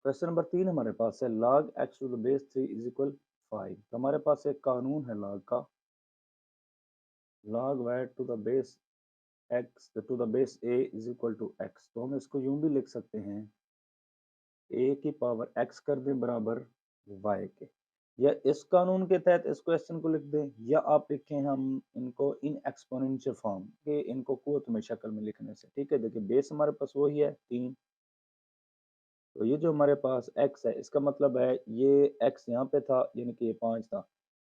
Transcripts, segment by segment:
Question number 3 हमारे पास है log x to the base 3 is equal 5। तो हमारे पास एक कानून है log का, log y to the base x to the base a is equal to x। तो हम इसको यूं भी लिख सकते हैं a की पावर x कर दें बराबर y के, या इस कानून के तहत इस क्वेश्चन को लिख दें, या आप लिखें हम इनको इन एक्सपोनेंशियल फॉर्म के, इनको कुवत में शक्ल में लिखने से। ठीक है, देखिए बेस हमारे पास वही है 3, तो ये जो हमारे पास x है इसका मतलब है ये x यहाँ पे था, यानी कि ये 5 था,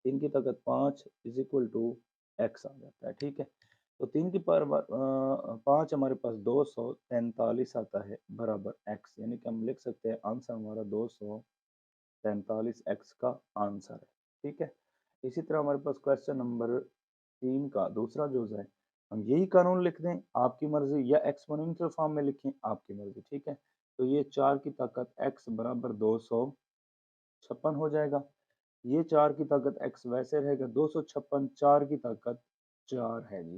3 की ताकत 5 इज इक्वल टू x आ जाता है। ठीक है, तो 3 की पावर 5 हमारे पास 243 आता है बराबर x, यानी कि हम लिख सकते हैं आंसर हमारा 243 x का आंसर है। ठीक है, इसी तरह हमारे पास क्वेश्चन नंबर 3 का दूसरा जो है, हम यही कानून लिख दें, आपकी मर्जी, या एक्सपोनेंशियल फॉर्म में लिखें, आपकी मर्जी। ठीक है, तो ये 4 की ताकत x बराबर 256 हो जाएगा। ये 4 की ताकत x वैसे रहेगा, 256 4 की ताकत 4 है जी।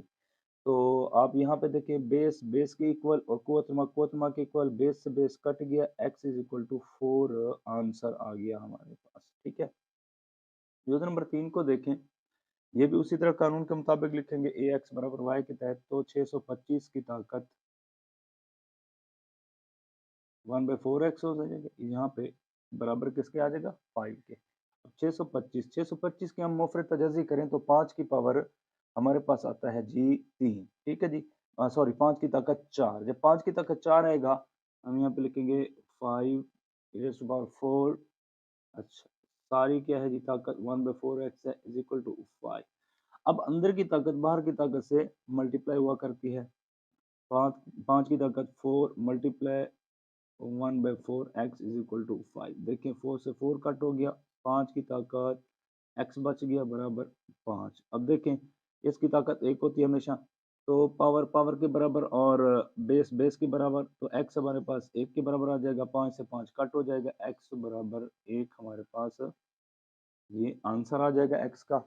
तो आप यहाँ पे देखिए बेस बेस के इक्वल और कुवतमा के इक्वल, बेस से बेस कट गया, x is equal to 4 answer आ गया हमारे पास। ठीक है, क्वेश्चन नंबर 3 को देखें, ये भी उसी तरह कानून के मुताबिक लिखेंगे, ए एक्स बराबर वाई के तहत। तो 625 की ताकत 1/4x हो जाएगा, यहाँ पे बराबर किसके आ जाएगा 5 के। अब 625 की हम मुफरत तजाजी करें तो 5 की पावर हमारे पास आता है जी 3। ठीक है जी, सॉरी 5 की ताकत 4। जब 5 की ताकत 4 आएगा, हम यहाँ पे लिखेंगे 5 रेज़ टू पावर 4। अच्छा, सारी क्या है जी ताकत 1/4x है इज इक्वल टू 5। अब अंदर की ताकत बाहर की ताकत से मल्टीप्लाई हुआ करती है। 5 की ताकत 4 multiply 1/4x is equal to 5। देखिए 4 से 4 कट हो गया, 5 की ताकत x बच गया बराबर 5। अब देखें इसकी ताकत 1 होती है हमेशा, तो पावर पावर के बराबर और बेस बेस के बराबर, तो x हमारे पास 1 के बराबर आ जाएगा, 5 से 5 कट हो जाएगा, x बराबर 1 हमारे पास ये आंसर आ जाएगा x का।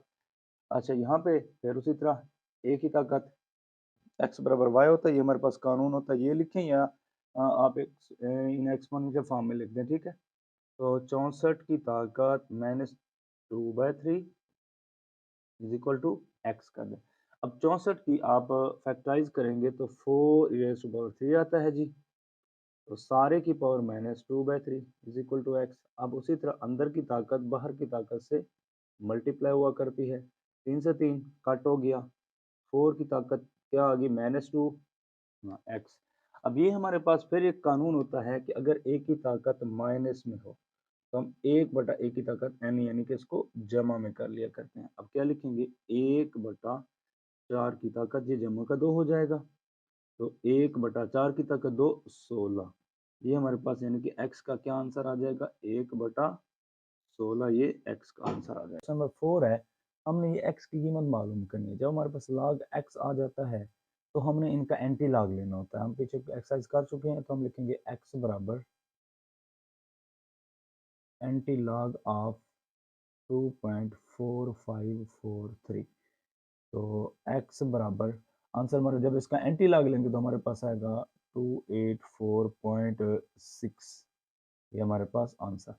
अच्छा, यहाँ पे फिर उसी तरह a की ताकत x बराबर y होता है, ये हमारे पास कानून होता है, ये लिखें, या आप एक इन एक्सपोनेंशियल फॉर्म में लिख दें। ठीक है, तो 64 की ताकत -2/3 इज इक्वल टू x कर दें। अब 64 की आप फैक्टराइज करेंगे तो 4 आता है जी, तो सारे की power -2/3 is equal to x। अब उसी तरह अंदर की ताकत बाहर की ताकत से मल्टीप्लाई हुआ करती है, 3 से 3 कट हो गया, 4 की ताकत क्या आ गई -2 एक्स। अब ये हमारे पास फिर एक कानून होता है कि अगर ए की ताकत माइनस में हो तो हम 1/a की ताकत n, यानी कि इसको जमा में कर लिया करते हैं। अब क्या लिखेंगे, 1/4 की ताकत, ये जमा का 2 हो जाएगा, तो 1/4 की ताकत 2 16। ये हमारे पास यानी कि x का क्या आंसर आ जाएगा, 1/16, ये x का आंसर आ जाएगा। नंबर 4 है, हमने ये x की कीमत मालूम करनी है। जब हमारे पास log x आ जाता है तो हमने इनका एंटी लॉग लेना होता है। हम पीछे एक्सरसाइज कर चुके हैं, तो हम लिखेंगे x बराबर एंटी लॉग ऑफ 2.4543। तो x बराबर आंसर हमारा, जब इसका एंटी लॉग लेंगे तो हमारे पास आएगा 284.6, ये हमारे पास आंसर।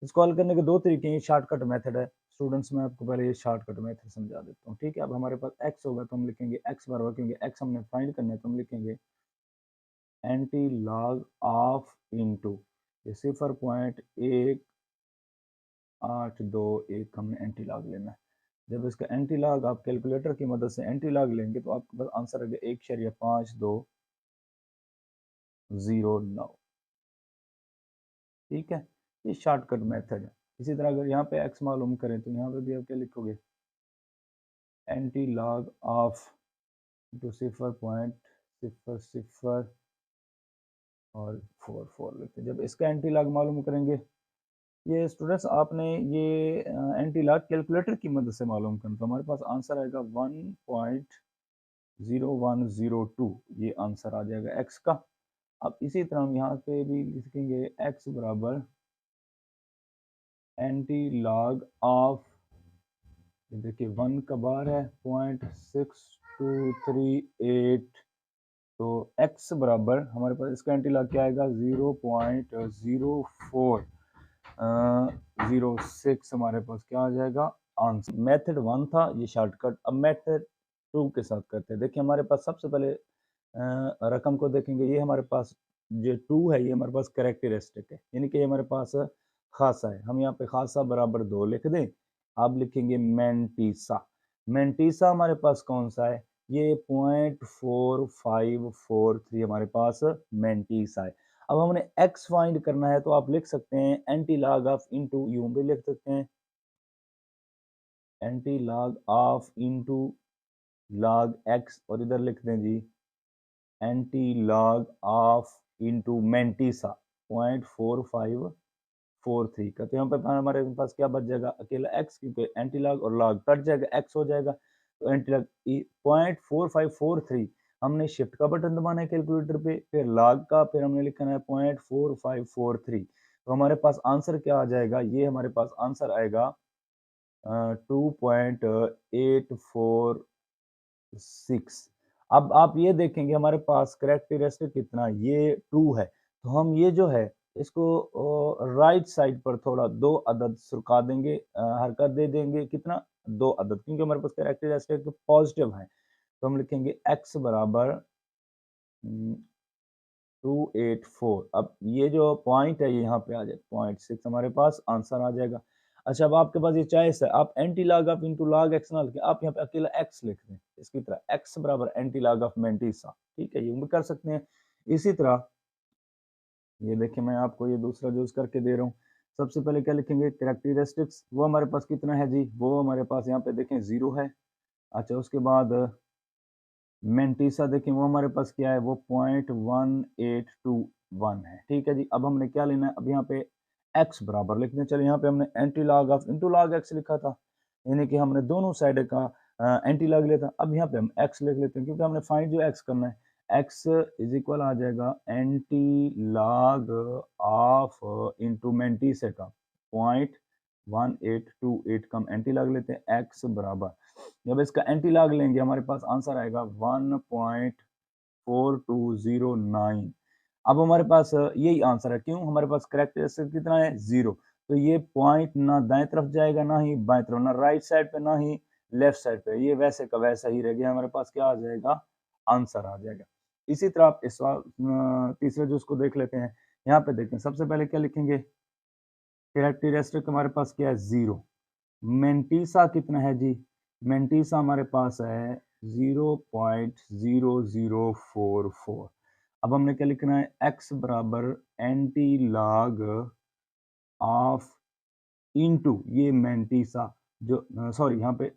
इसको हल करने के दो तरीके हैं, शॉर्टकट मेथड है स्टूडेंट्स, मैं आपको पहले ये शॉर्टकट मेथड समझा देता हूँ। ठीक है, अब हमारे पास x होगा तो हम लिखेंगे x बराबर, क्योंकि x हमने फाइंड करना है तो हम लिखेंगे एंटी लॉग ऑफ इनटू ये 0.1821 हमने एंटी लॉग लेना है। जब इसका एंटी लॉग आप कैलकुलेटर की मदद से एंटी लॉग लेंगे तो आपके पास आंसर आ गया 1.5209। ठीक है, ये शॉर्टकट मेथड है। इसी तरह अगर यहाँ पे x मालूम करें तो यहाँ पे भी आप क्या लिखोगे, एंटी लॉग ऑफ इंटू 0.00 और 44 लिखते हैं। जब इसका एंटी लॉग मालूम करेंगे, ये स्टूडेंट्स आपने ये एंटी लॉग कैलकुलेटर की मदद से मालूम करना, तो हमारे पास आंसर आएगा 1.0102, ये आंसर आ जाएगा x का। अब इसी तरह हम यहाँ पे भी लिखेंगे x बराबर एंटी लॉग ऑफ, देखिए 1 का बार है 0.6238, तो x बराबर हमारे पास इसका एंटी लॉग क्या आएगा 0.0406 हमारे पास क्या आ जाएगा आंसर। मेथड 1 था ये शॉर्टकट। अब मेथड 2 के साथ करते हैं। देखिए हमारे पास सबसे पहले रकम को देखेंगे। ये हमारे पास जो 2 है ये हमारे पास कैरेक्टरिस्टिक है, यानी कि हमारे पास खासा है। हम यहाँ पे खासा बराबर 2 लिख दें। अब लिखेंगे मेंटीसा। मेंटीसा हमारे पास कौन सा है, ये 0.4543 हमारे पास मेंटीसा है। अब हमने x फाइंड करना है तो आप लिख सकते हैं एंटी लॉग ऑफ इनटू, यूं भी लिख सकते हैं anti log of into log x, और इधर लिख दें जी anti log of into mantissa 0.4543 का। तो यहाँ पे हमारे पास क्या बच जाएगा, अकेला x, क्योंकि एंटी लॉग और लॉग कट जाएगा, x हो जाएगा। तो एंटी लॉग 0.4543 हमने शिफ्ट का बटन दबाना है कैलकुलेटर पे, फिर लॉग का, फिर हमने लिखना है 0.4543। तो हमारे पास आंसर क्या आ जाएगा, ये हमारे पास आंसर आएगा 2.846। अब आप ये देखेंगे हमारे पास कैरेक्टरिस्टिक कितना, ये 2 है। तो हम ये जो है इसको राइट साइड पर थोड़ा 2 अदद सुरका देंगे, हरकत दे देंगे, कितना 2 अदद, क्योंकि हमारे पास कैरेक्टरिस्टिक पॉजिटिव है। तो हम लिखेंगे x बराबर 284। अब ये जो पॉइंट है ये यहाँ पे आ जाए 0.6 हमारे पास आंसर आ जाएगा। अच्छा अब आपके पास ये चॉइस है, आप anti log of into log x ना लिखें, आप यहाँ पे अकेला x लिख दें इसकी तरह, x बराबर एंटी लॉग ऑफ मेंटीसा। ठीक है, ये भी कर सकते हैं। इसी तरह ये देखिए मैं आपको ये दूसरा यूज करके दे रहा हूँ। सबसे पहले क्या लिखेंगे, कैरेक्टरिस्टिक्स, वो हमारे पास कितना है जी, वो हमारे पास यहाँ पे देखें 0 है। अच्छा उसके बाद मेंटीसा देखें वो हमारे पास क्या है, वो 0.1821 है। ठीक है जी, अब हमने क्या लेना है, अब यहाँ पे x बराबर लिखते हैं। चलिए यहाँ पे हमने anti log of into log x लिखा था, यानी कि हमने दोनों साइड का एंटी लॉग लिया था। अब यहाँ पे हम x लिख लेते हैं, क्योंकि हमने फाइंड जो x करना है, x इज इक्वल आ जाएगा anti log of into mantissa का 0.1828 का हम एंटी लॉग लेते हैं, x बराबर, जब इसका एंटी लॉग लेंगे हमारे पास आंसर आएगा 1.4209। अब हमारे पास यही आंसर है, क्यों, हमारे पास कैरेक्टरिस्टिक कितना है 0। तो ये पॉइंट ना दाएं तरफ जाएगा ना ही बाएं तरफ, ना राइट साइड पे ना ही लेफ्ट साइड पे, ये वैसे का वैसा ही रह गया। हमारे पास क्या आ जाएगा, आंसर आ जाएगा। इसी तरह आप इस तीसरे जो उसको देख लेते हैं। यहाँ पे देखें सबसे पहले क्या लिखेंगे, कैरेक्टरिस्टिक हमारे पास क्या है 0। मेंटीसा कितना है जी, मेंटीसा हमारे पास है 0.0044। अब हमने क्या लिखना है, x बराबर एंटी लॉग ऑफ इनटू ये मेंटीसा, जो सॉरी यहाँ पे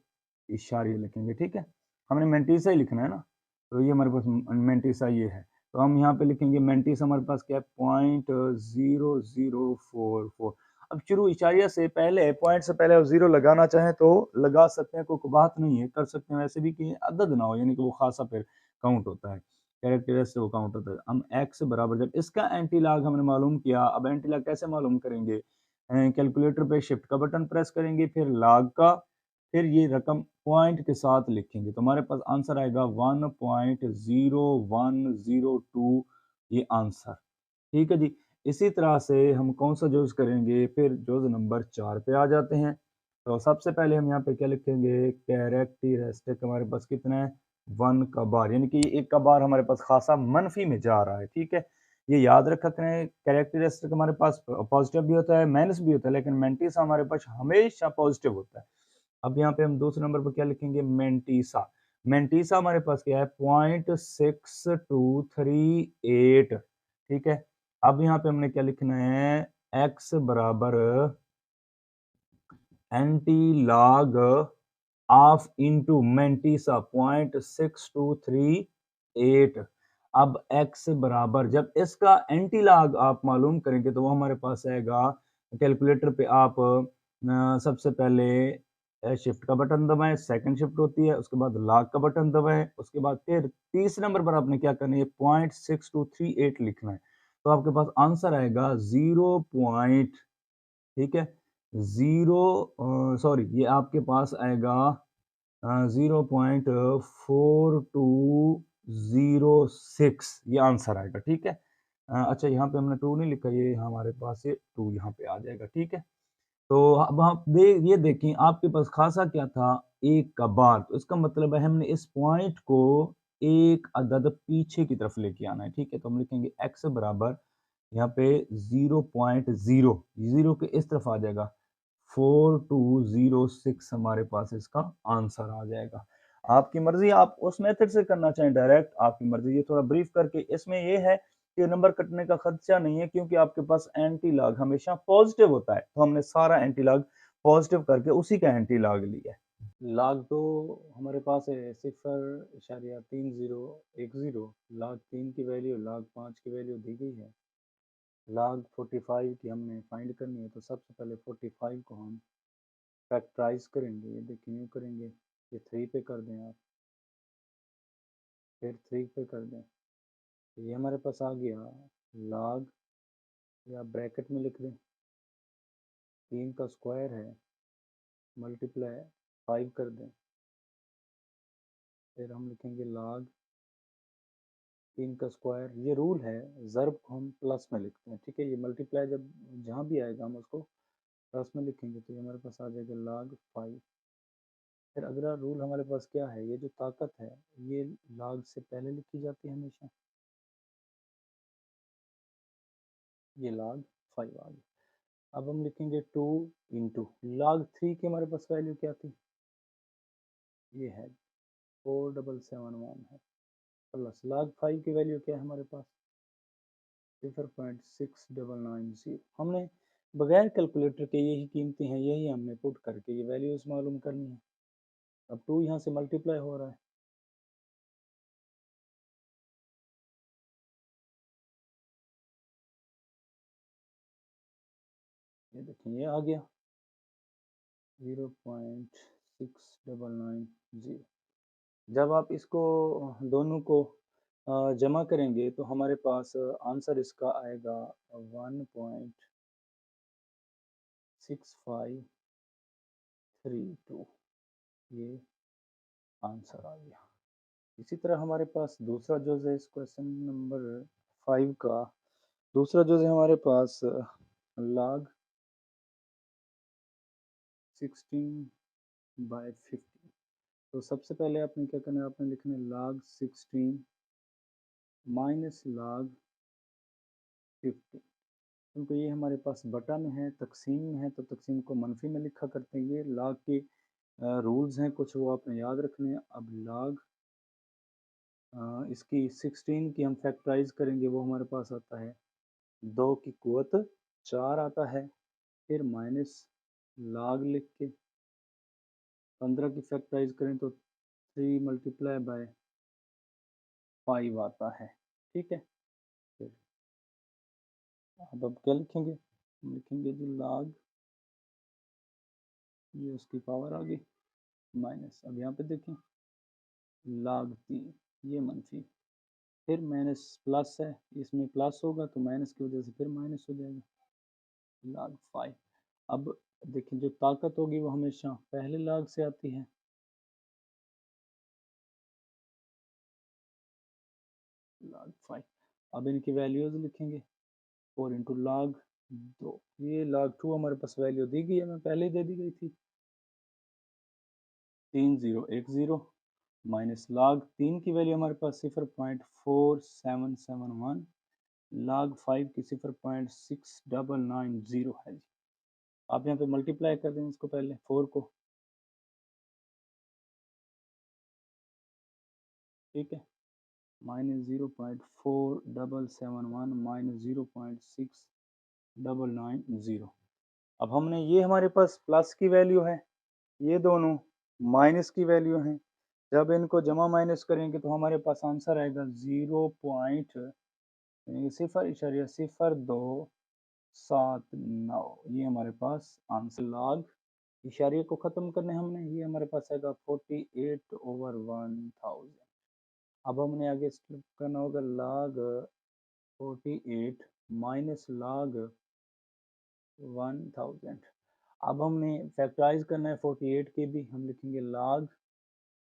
इशारे लिखेंगे, ठीक है, हमने मेंटीसा ही लिखना है ना। तो ये हमारे पास मेंटीसा ये है, तो हम यहाँ पे लिखेंगे मेंटीसा हमारे पास क्या है 0.0044। अब शुरू इशारिया से पहले, पॉइंट से पहले आप 0 लगाना चाहें तो लगा सकते हैं, कोई बात नहीं है, कर सकते हैं। वैसे भी कि अदद ना हो, यानी कि वो खासा फिर काउंट होता है, कैरेक्टरिस्टिक वो काउंट होता है। हम x बराबर, जब इसका एंटी लॉग हमने मालूम किया, अब एंटी लॉग कैसे मालूम करेंगे, कैलकुलेटर पे शिफ्ट का बटन प्रेस करेंगे, फिर लॉग का, फिर ये रकम पॉइंट के साथ लिखेंगे, तो हमारे पास आंसर आएगा 1.0102, ये आंसर। ठीक है जी। इसी तरह से हम कौन सा जोज करेंगे, फिर जोज नंबर 4 पे आ जाते हैं। तो सबसे पहले हम यहाँ पे क्या लिखेंगे, कैरेक्टरिस्टिक हमारे पास कितना है 1 का बार, यानी कि एक का बार हमारे पास खासा मनफी में जा रहा है। ठीक है, ये याद रख सकते हैं, कैरेक्टरिस्टिक हमारे पास पॉजिटिव भी होता है माइनस भी होता है, लेकिन मेंटीसा हमारे पास हमेशा पॉजिटिव होता है। अब यहाँ पे हम दूसरे नंबर पर क्या लिखेंगे, मेंटीसा। मेंटीसा हमारे पास क्या है 0.6238। ठीक है, अब यहाँ पे हमने क्या लिखना है, x बराबर anti log of into mantissa 0.6238। अब x बराबर, जब इसका एंटी लॉग आप मालूम करेंगे तो वो हमारे पास आएगा, कैलकुलेटर पे आप सबसे पहले शिफ्ट का बटन दबाएं, सेकंड शिफ्ट होती है, उसके बाद लॉग का बटन दबाएं, उसके बाद फिर तीसरे नंबर पर आपने क्या करना है, 0.6238 लिखना है। तो आपके पास आंसर आएगा 0 पॉइंट, ठीक है, 0 सॉरी ये आपके पास आएगा 0.42 2.06 ये आंसर आएगा, ठीक है। अच्छा यहाँ पे हमने 2 नहीं लिखा, ये हमारे पास ये 2 यहाँ पे आ जाएगा, ठीक है। तो अब आप ये देखें आपके पास खासा क्या था, 1 का बार, तो इसका मतलब है हमने इस पॉइंट को एक अदद पीछे की तरफ लेके आना है, ठीक है। तो हम लिखेंगे x बराबर यहाँ पे 0.0 0 के इस तरफ आ जाएगा, 4206 हमारे पास इसका आंसर आ जाएगा। आपकी मर्जी, आप उस मेथड से करना चाहें डायरेक्ट, आपकी मर्जी। ये थोड़ा ब्रीफ करके इसमें ये है कि नंबर कटने का खर्चा नहीं है, क्योंकि आपके पास एंटी लॉग हमेशा पॉजिटिव होता है, तो हमने सारा एंटी लॉग पॉजिटिव करके उसी का एंटी लॉग लिया है। लॉग तो हमारे पास है 0.3010, लॉग 3 की वैल्यू, लॉग 5 की वैल्यू दी गई है। लॉग 45 की हमने फाइंड करनी है, तो सबसे पहले 45 को हम फैक्टराइज करेंगे। ये देखिए यूँ करेंगे, ये 3 पे कर दें आप, फिर 3 पे कर दें, तो ये हमारे पास आ गया लॉग, या ब्रैकेट में लिख दें, 3 का स्क्वायर है मल्टीप्लाई 5 कर दें, फिर हम लिखेंगे लॉग 3 का स्क्वायर। ये रूल है, ज़र्ब को हम प्लस में लिखते हैं, ठीक है। ये मल्टीप्लाई जब जहाँ भी आएगा हम उसको प्लस में लिखेंगे, तो ये हमारे पास आ जाएगा लॉग 5। फिर अगला रूल हमारे पास क्या है, ये जो ताकत है ये लॉग से पहले लिखी जाती है हमेशा, ये log 5 आ गया। अब हम लिखेंगे 2 इंटू log 3 की हमारे पास वैल्यू क्या थी, ये है 4771 है, प्लस log 5 की वैल्यू क्या है हमारे पास 0.6990। हमने बगैर कैलकुलेटर के यही कीमतें हैं, यही हमने पुट करके ये वैल्यूज मालूम करनी है। अब 2 यहाँ से मल्टीप्लाई हो रहा है, ये देखें ये आ गया 0.6990। जब आप इसको दोनों को जमा करेंगे तो हमारे पास आंसर इसका आएगा 1.6532, ये आंसर आ गया। इसी तरह हमारे पास दूसरा जो है इस क्वेश्चन नंबर 5 का दूसरा जो है हमारे पास log 16/50। तो सबसे पहले आपने क्या करना है, आपने लिखना है log 16 माइनस log 50, क्योंकि ये हमारे पास बटा में है, तकसीम में है, तो तकसीम को मनफी में लिखा करते हैं। ये log के रूल्स हैं कुछ, वो आपने याद रखने हैं। अब log इसकी 16 की हम फैक्टराइज करेंगे, वो हमारे पास आता है 2 की कुवत 4 आता है, फिर माइनस log लिख के 15 की फैक्टराइज करें तो 3 मल्टीप्लाई बाय 5 आता है, ठीक है। फिर अब क्या लिखेंगे, हम लिखेंगे जी log, ये उसकी पावर आ गई माइनस, अब यहाँ पे देखें log 3, ये मनफी, फिर माइनस प्लस है, इसमें प्लस होगा तो माइनस की वजह से फिर माइनस हो जाएगा log 5। अब देखिए जो ताकत होगी वो हमेशा पहले log से आती है, log 5। अब इनकी वैल्यूज लिखेंगे, 4 इंटू log 2, ये log 2 हमारे पास वैल्यू दी गई है, मैं पहले ही दे दी गई थी 3010, माइनस log 3 की वैल्यू हमारे पास 0.4771, log 5 की 0.6990 है जी। आप यहाँ पे मल्टीप्लाई कर दें इसको, पहले 4 को, ठीक है, माइनस 0.4771 माइनस 0.6990। अब हमने ये हमारे पास प्लस की वैल्यू है, ये दोनों माइनस की वैल्यू हैं। जब इनको जमा माइनस करेंगे तो हमारे पास आंसर आएगा 0.0279, ये हमारे पास आंसर। लॉग इशारे को ख़त्म करने हमने, ये हमारे पास आएगा 48/1000। अब हमने आगे स्टेप करना होगा log 48 माइनस log 1000। अब हमने फैक्टराइज करना है 48 के भी, हम लिखेंगे log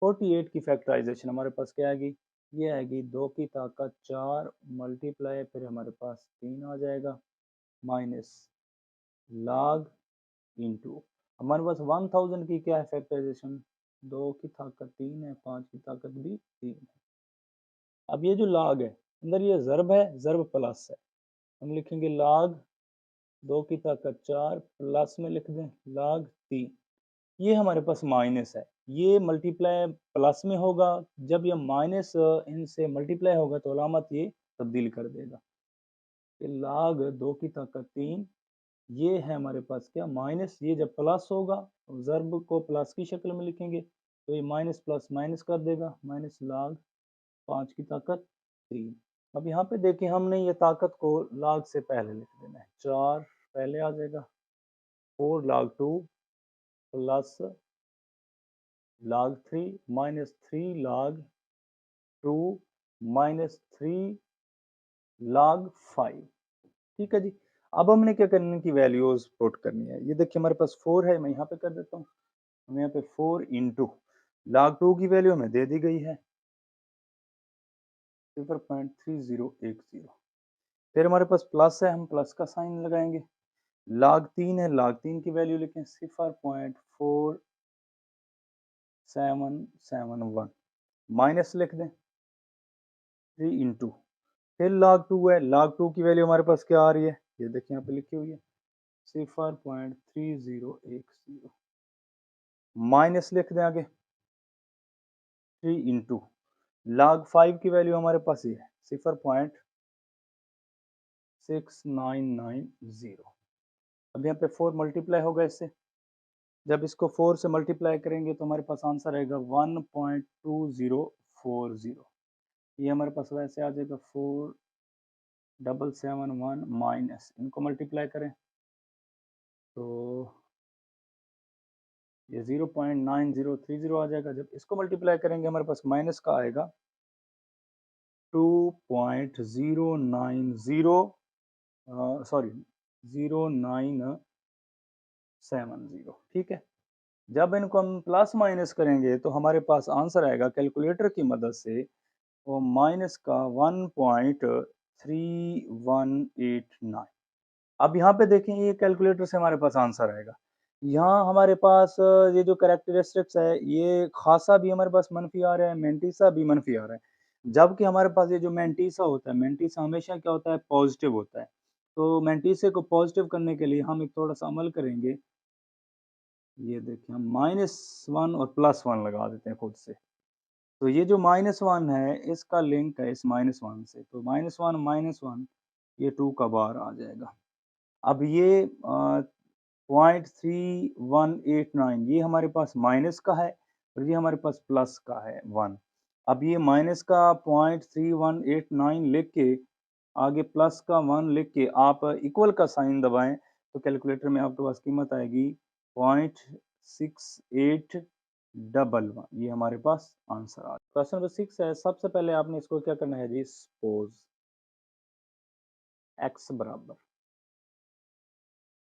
48 की फैक्टराइजेशन हमारे पास क्या आएगी ये आएगी 2 की ताकत 4 मल्टीप्लाई फिर हमारे पास 3 आ जाएगा माइनस log इंटू हमारे पास 1000 की क्या है फैक्टराइजेशन 2 की ताकत 3 है 5 की ताकत भी 3 है। अब ये जो log है अंदर ये ज़र्ब है ज़र्ब प्लस है हम लिखेंगे log 2 की ताकत 4 प्लस में लिख दें log 3 ये हमारे पास माइनस है ये मल्टीप्लाई प्लस में होगा जब ये माइनस इनसे मल्टीप्लाई होगा तो अलामत ये तब्दील कर देगा log 2 की ताकत 3 ये है हमारे पास क्या माइनस ये जब प्लस होगा तो ज़र्ब को प्लस की शक्ल में लिखेंगे तो ये माइनस प्लस माइनस कर देगा माइनस log 5 की ताकत 3 अब यहाँ पे देखें हमने ये ताकत को log से पहले लिख देना है 4 पहले आ जाएगा 4 log 2 plus log 3 minus 3 log 2 minus 3 log 5 ठीक है जी। अब हमने क्या करने की वैल्यूज पुट करनी है ये देखिए हमारे पास 4 है मैं यहाँ पे कर देता हूँ हमें यहाँ पे 4 इंटू log 2 की वैल्यू हमें दे दी गई है 0.3010 फिर हमारे पास प्लस है हम प्लस का साइन लगाएंगे log 3 है log 3 की वैल्यू लिखें 0.4771 माइनस लिख दें 3 इंटू फिर log 2 है log 2 की वैल्यू हमारे पास क्या आ रही है ये देखिए यहाँ पे लिखी हुई है 0.3010 माइनस लिख दें आगे 3 इंटू log 5 की वैल्यू हमारे पास ये है 0.6990 अब यहाँ पे 4 मल्टीप्लाई होगा इससे जब इसको 4 से मल्टीप्लाई करेंगे तो हमारे पास आंसर आएगा 1.2040 ये हमारे पास वैसे आ जाएगा 4771 माइनस इनको मल्टीप्लाई करें तो ये 0.9030 आ जाएगा जब इसको मल्टीप्लाई करेंगे हमारे पास माइनस का आएगा 2.090 सॉरी 0970 ठीक है जब इनको हम प्लस माइनस करेंगे तो हमारे पास आंसर आएगा कैलकुलेटर की मदद से वो माइनस का 1.3189 अब यहाँ पे देखें ये कैलकुलेटर से हमारे पास आंसर आएगा यहाँ हमारे पास ये जो करेक्टरिस्टिक्स है ये खासा भी हमारे पास मनफी आ रहा है मेंटीसा भी मनफी आ रहा है जबकि हमारे पास ये जो मेंटीसा होता है मेंटीसा हमेशा क्या होता है पॉजिटिव होता है तो मेंटीसे को पॉजिटिव करने के लिए हम एक थोड़ा सा अमल करेंगे ये देखिए हम -1 और +1 लगा देते हैं खुद से तो ये जो -1 है इसका लिंक है इस -1 से तो -1 ये 2 का बार आ जाएगा अब ये 0.3189 ये हमारे पास माइनस का है और ये हमारे पास प्लस का है 1 अब ये माइनस का 0.3189 लिख के आगे प्लस का 1 लिख के आप इक्वल का साइन दबाएं तो कैलकुलेटर में आपके पास कीमत आएगी 0.6811 ये हमारे पास आंसर आ क्वेश्चन नंबर 6 है सबसे पहले आपने इसको क्या करना है जी सपोज x बराबर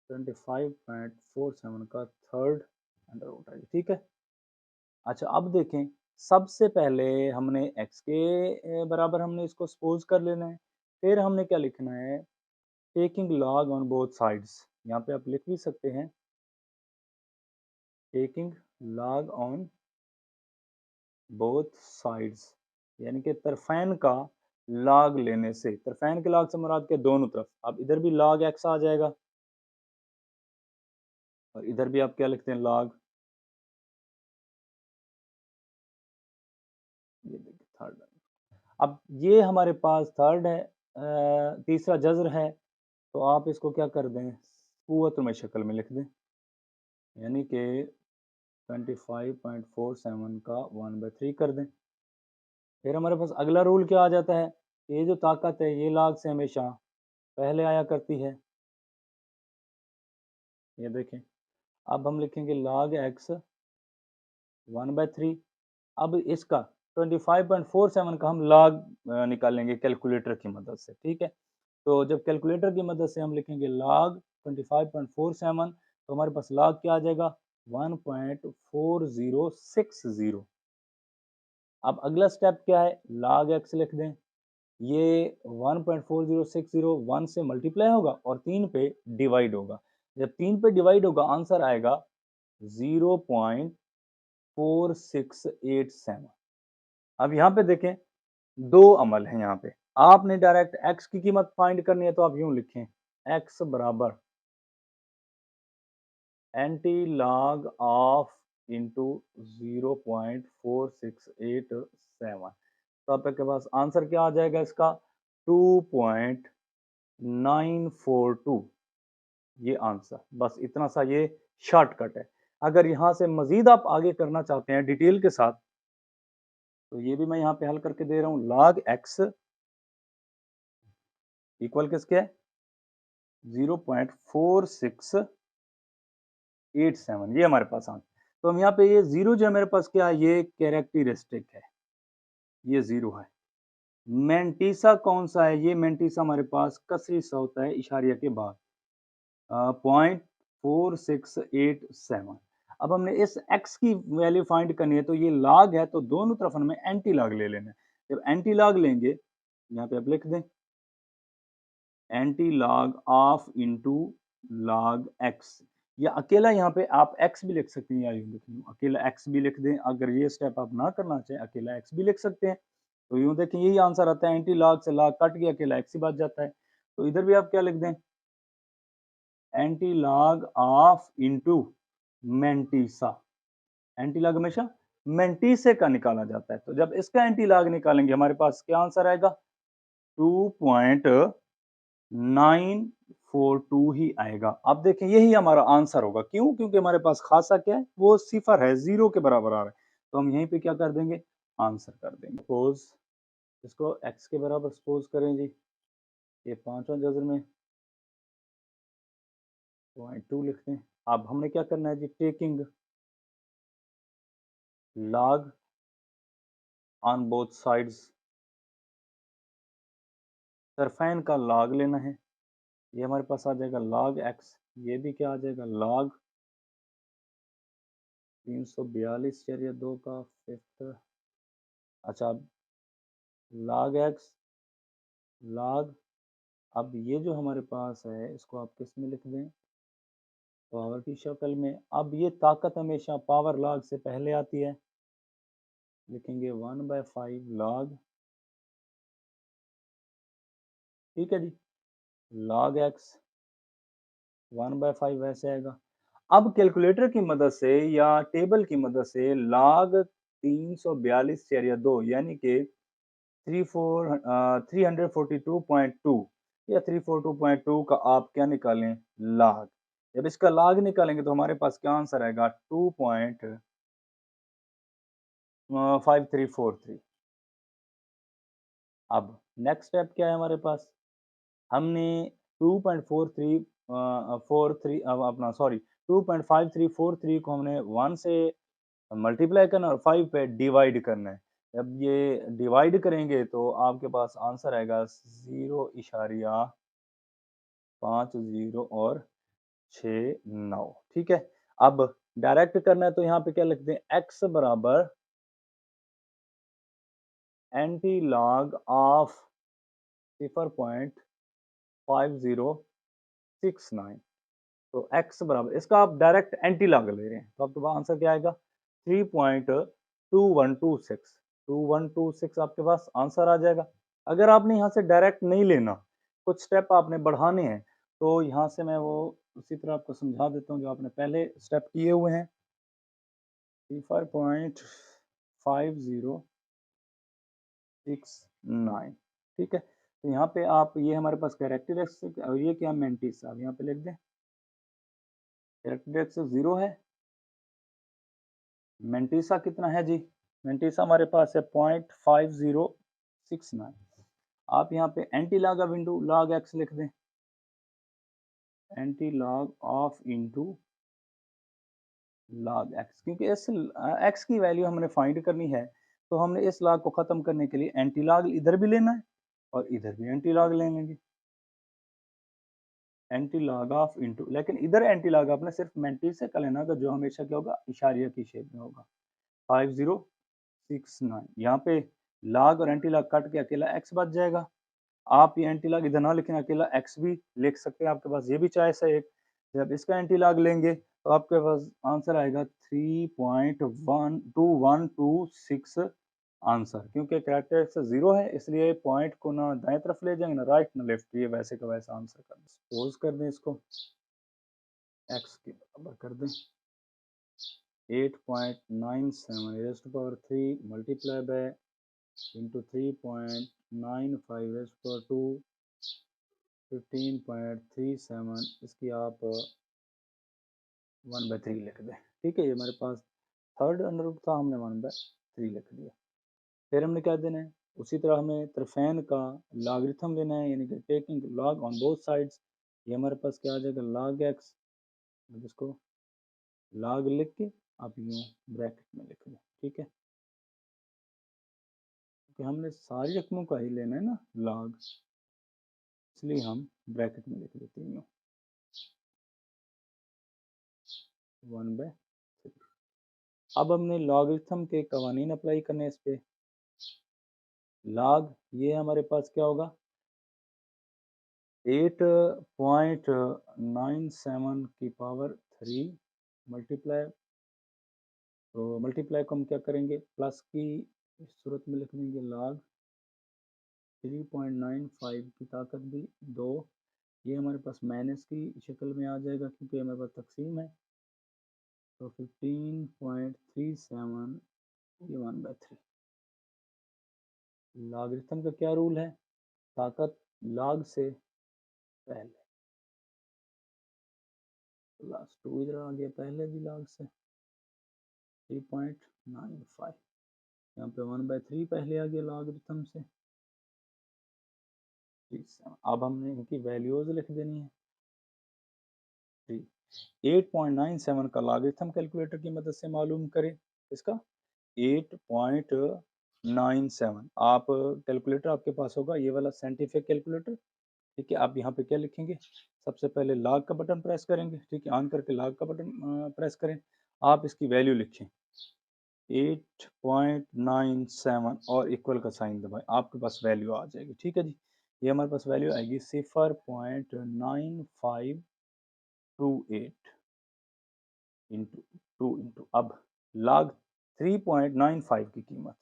25.47 का थर्ड अंडर रूट है ठीक है अच्छा अब देखें सबसे पहले हमने x के बराबर हमने इसको सपोज कर लेना है फिर हमने क्या लिखना है taking log on both sides यहाँ पे आप लिख भी सकते हैं taking log on both sides यानी कि तरफैन का लॉग लेने से तरफैन के लॉग से मुराद के दोनों तरफ अब इधर भी लॉग x आ जाएगा और इधर भी आप क्या लिखते हैं लॉग ये देखिए थर्ड अब ये हमारे पास थर्ड है तीसरा जज्र है तो आप इसको क्या कर दें कुव्वत में शक्ल में लिख दें यानी कि 25.47 का 1/3 कर दें फिर हमारे पास अगला रूल क्या आ जाता है ये जो ताकत है ये log से हमेशा पहले आया करती है ये देखें अब हम लिखेंगे log x 1/3 अब इसका 25.47 का हम log निकालेंगे कैलकुलेटर की मदद से ठीक है तो जब कैलकुलेटर की मदद से हम लिखेंगे log 25.47 तो हमारे पास log क्या आ जाएगा 1.4060 अब अगला स्टेप क्या है, log x लिख दें। ये 1.4060 1 से मल्टीप्लाई होगा और 3 पे डिवाइड होगा। जब 3 पे डिवाइड होगा आंसर आएगा 0.4687। अब यहाँ पे देखें, दो अमल है यहाँ पे। आपने डायरेक्ट x की कीमत फाइंड करनी है तो आप यूं लिखें, x बराबर एंटी लॉग ऑफ इंटू 0.4687। तो आपके पास आंसर क्या आ जाएगा इसका, 2.942। ये आंसर, बस इतना सा ये शॉर्टकट है। अगर यहाँ से मजीद आप आगे करना चाहते हैं डिटेल के साथ तो ये भी मैं यहाँ पे हल करके दे रहा हूँ। log x इक्वल किसके है, 0.4687, ये हमारे पास आंसर। तो हम यहाँ पे ये जीरो जो है मेरे पास क्या है, ये कैरेक्टरिस्टिक है, ये जीरो है। मेंटीसा कौन सा है, ये मेंटीसा हमारे पास कसरी सा होता है इशारिया के बाद, 0.4687। अब हमने इस x की वैल्यू फाइंड करनी है तो ये log है तो दोनों तरफ हमें एंटी लॉग ले लेना है। जब एंटी लॉग लेंगे यहाँ पे आप लिख दें anti log of into log x, या अकेला यहाँ पे आप x भी लिख सकते हैं, या यूं लिख लूँ अकेला x भी लिख दें। अगर ये स्टेप आप ना करना चाहें अकेला x भी लिख सकते हैं। तो यूं देखें यही आंसर आता है, एंटी लॉग से लॉग कट गया, अकेला x ही बच जाता है। तो इधर भी आप क्या लिख दें, anti log of into mantissa. Anti log हमेशा मेंटीसे का निकाला जाता है, तो जब इसका एंटी लॉग निकालेंगे हमारे पास क्या आंसर आएगा, 2.942 ही आएगा। अब देखें यही हमारा आंसर होगा, क्यों, क्योंकि हमारे पास खासा क्या है, वो सिफर है, जीरो के बराबर आ रहा है। तो हम यहीं पे क्या कर देंगे, आंसर कर देंगे। सपोज इसको x के बराबर सपोज करें जी, ये पांचवा जजर में 0.2 लिखते हैं। अब हमने क्या करना है जी, taking log on both sides, तरफैन का log लेना है। ये हमारे पास आ जाएगा log x, ये भी क्या आ जाएगा log 342 का फिफ्थ। अच्छा, अब log x log, अब ये जो हमारे पास है इसको आप किस में लिख दें, पावर की शक्ल में। अब ये ताकत हमेशा पावर log से पहले आती है, लिखेंगे 1/5 log, ठीक है जी, log x 1/5 वैसे आएगा। अब कैलकुलेटर की मदद से या टेबल की मदद से log 342 यानी कि 342.2 या 342.2 का आप क्या निकालें, log। जब इसका log निकालेंगे तो हमारे पास क्या आंसर आएगा, 2.5343। अब नेक्स्ट स्टेप क्या है हमारे पास, हमने 2.4343 अपना सॉरी 2.5343 को हमने 1 से मल्टीप्लाई करना और 5 पे डिवाइड करना है। जब ये डिवाइड करेंगे तो आपके पास आंसर आएगा 0.50 और 69, ठीक है। अब डायरेक्ट करना है तो यहाँ पे क्या लिखते हैं, x बराबर एंटी लॉग ऑफ 0.5069। तो x बराबर, इसका आप डायरेक्ट एंटी लॉग ले रहे हैं तो आपके पास आंसर क्या आएगा, 3.2126 आपके पास आंसर आ जाएगा। अगर आपने यहाँ से डायरेक्ट नहीं लेना, कुछ स्टेप आपने बढ़ाने हैं, तो यहाँ से मैं वो उसी तरह आपको समझा देता हूँ जो आपने पहले स्टेप किए हुए हैं। 35.5069, ठीक है। तो यहाँ पे आप, ये हमारे पास कैरेक्टरिस्टिक और ये क्या, मेंटिस, आप यहाँ पे लिख दें कैरेक्टरिस्टिक 0 है, मेंटिसा कितना है जी, मेंटिसा हमारे पास है 0.5069। आप यहाँ पे anti log of into log x लिख दें, anti log of into log x, क्योंकि इस एक्स की वैल्यू हमने फाइंड करनी है तो हमने इस लॉग को खत्म करने के लिए एंटी लॉग इधर भी लेना है और इधर भी एंटी लॉग ले लेंगे, एंटी लॉग ऑफ इंटू, लेकिन इधर एंटी लॉग आपने सिर्फ मेंटिस से कर लेना, जो हमेशा क्या होगा, इशारिया की शेप में होगा, 5069। 69। यहाँ पे log और एंटी log कट के अकेला x बच जाएगा। आप ये एंटी log इधर ना लिखें, अकेला x भी लिख सकते हैं, आपके पास ये भी चॉइस है एक। जब इसका एंटी log लेंगे तो आपके पास आंसर आएगा 3.12126 आंसर। क्योंकि कैरेक्टर 0 है इसलिए पॉइंट को ना दाएं तरफ ले जाएंगे, ना राइट ना लेफ्ट, ये वैसे का वैसा आंसर कर दें। सपोज कर दें इसको x के बराबर कर दें 8.97 raised to power 3 multiply by into 3.95 raised to power 2 15.37, इसकी आप 1/3 लिख दें। ठीक है, ये हमारे पास थर्ड अंडर रूट था, हमने 1/3 लिख दिया। फिर हमने क्या देना है, उसी तरह हमें तरफेन का लॉगरिथम लेना है, यानी कि taking log on both sides. ये हमारे पास क्या आ जाएगा log x, इसको log लिख के आप यूँ ब्रैकेट में लिख दें। ठीक है, कि हमने सारी रकमों का ही लेना है ना log, इसलिए हम ब्रैकेट में लिख देते हैं यूँ 1/3। अब हमने लॉगरिथम के कवानीन अप्लाई करने हैं इस पे। log ये हमारे पास क्या होगा 8.97 की पावर 3 मल्टीप्लाई, तो मल्टीप्लाई को हम क्या करेंगे प्लस की इस सूरत में लिख देंगे log 3.95 की ताकत भी 2, ये हमारे पास माइनस की शक्ल में आ जाएगा क्योंकि हमारे पास तकसीम है, तो 15.37 ये 1/3। लॉगरिथम का क्या रूल है, ताकत log से पहले, प्लस 2 इधर आ गया पहले भी log से 3.95, यहाँ पे 1/3 पहले आ गया लॉगरिथम से। अब हमने इनकी वैल्यूज लिख देनी है। 8.97 का लॉगरिथम कैलकुलेटर की मदद से मालूम करें। इसका 8.97 आप कैलकुलेटर आपके पास होगा, ये वाला साइंटिफिक कैलकुलेटर। ठीक है, आप यहाँ पे क्या लिखेंगे, सबसे पहले log का बटन प्रेस करेंगे। ठीक है, ऑन करके log का बटन प्रेस करें, आप इसकी वैल्यू लिखें 8.97 और इक्वल का साइन दबाएं, आपके पास वैल्यू आ जाएगी। ठीक है जी, ये हमारे पास वैल्यू आएगी 0.9528 इंटू 2 अब log 3.95 की कीमत,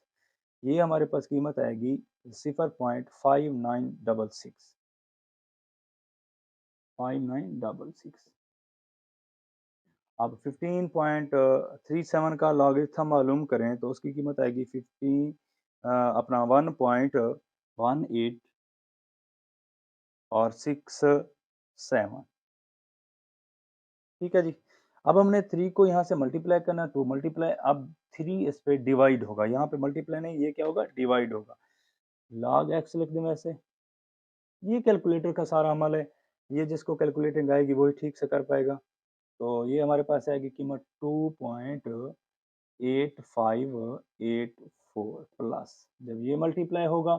ये हमारे पास कीमत आएगी 0.5966। अब 15.37 का लॉगरिथम मालूम करें तो उसकी कीमत आएगी अपना 1.18 और 67। ठीक है जी, अब हमने 3 को यहाँ से मल्टीप्लाई करना, तो मल्टीप्लाई अब 3 इस पे डिवाइड होगा, यहाँ पे मल्टीप्लाई नहीं, ये क्या होगा डिवाइड होगा। log x लिख दें, वैसे ये कैलकुलेटर का सारा अमल है, ये जिसको कैलकुलेटिंग आएगी वही ठीक से कर पाएगा। तो ये हमारे पास आएगी कीमत 2.8584 प्लस, जब ये मल्टीप्लाई होगा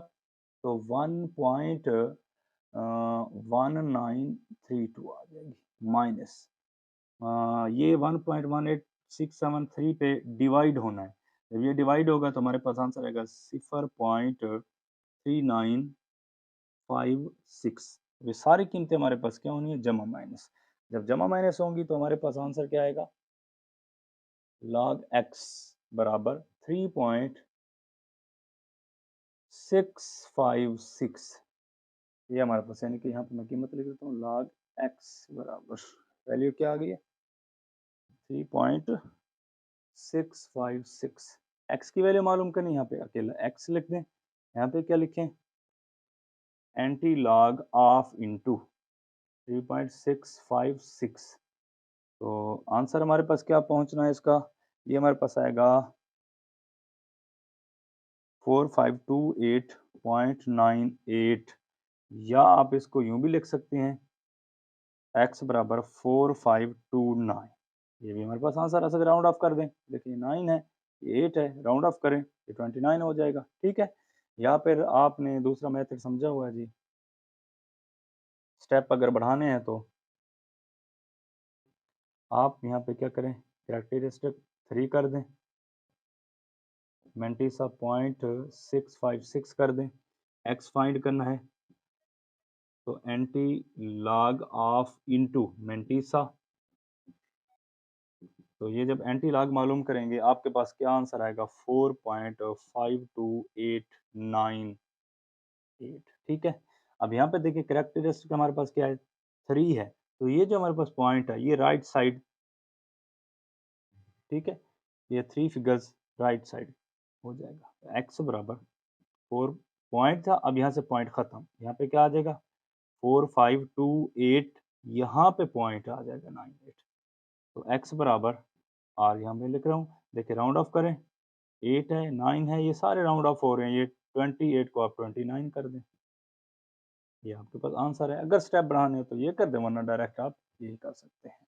तो 1.1932 आ जाएगी, माइनस ये 1.18673 पे डिवाइड होना है। जब ये डिवाइड होगा तो हमारे पास आंसर आएगा 0.3956। ये सारी कीमतें हमारे पास क्या होनी है, जमा माइनस। जब जमा माइनस होंगी तो हमारे पास आंसर क्या आएगा, log x बराबर 3.656, ये हमारे पास, यानी कि यहाँ पे मैं कीमत लिख देता हूँ log x बराबर वैल्यू क्या आ गई है 3.656। x की वैल्यू मालूम करनी, यहाँ पे अकेला x लिख दें, यहाँ पे क्या लिखें एंटी log ऑफ इंटू 3.656। तो आंसर हमारे पास क्या पहुंचना है इसका, ये हमारे पास आएगा 4528.98, या आप इसको यूं भी लिख सकते हैं x बराबर 4529। ये भी हमारे पास आंसर आ सकता है, राउंड ऑफ कर दें, देखिए 9 है, ये 8 है, राउंड ऑफ करें ये 29 हो जाएगा। ठीक है, या फिर आपने दूसरा मेथड समझा हुआ है जी, स्टेप अगर बढ़ाने हैं तो आप यहाँ पे क्या करें, कैरेक्टरिस्टिक 3 कर दें, मेंटिसा 0.656 कर दें, एक्स फाइंड करना है तो anti log of into mantissa, तो ये जब एंटी लॉग मालूम करेंगे आपके पास क्या आंसर आएगा 4.52898। ठीक है, अब यहाँ पे देखिए करेक्टरिस्टिक हमारे पास क्या है 3 है, तो ये जो हमारे पास पॉइंट है ये राइट साइड, ठीक है, ये 3 फिगर्स राइट साइड हो जाएगा। एक्स बराबर 4 पॉइंट था, अब यहाँ से पॉइंट खत्म, यहाँ पे क्या आ जाएगा 4528, यहाँ पे पॉइंट आ जाएगा 98, तो एक्स बराबर आर यहाँ पे लिख रहा हूँ, देखिए राउंड ऑफ करें 8 है 9 है, ये सारे राउंड ऑफ हो रहे हैं, ये 28 को आप 29 कर दें, ये आपके पास आंसर है। अगर स्टेप बढ़ाने हो तो ये कर दें, वरना डायरेक्ट आप ये कर सकते हैं।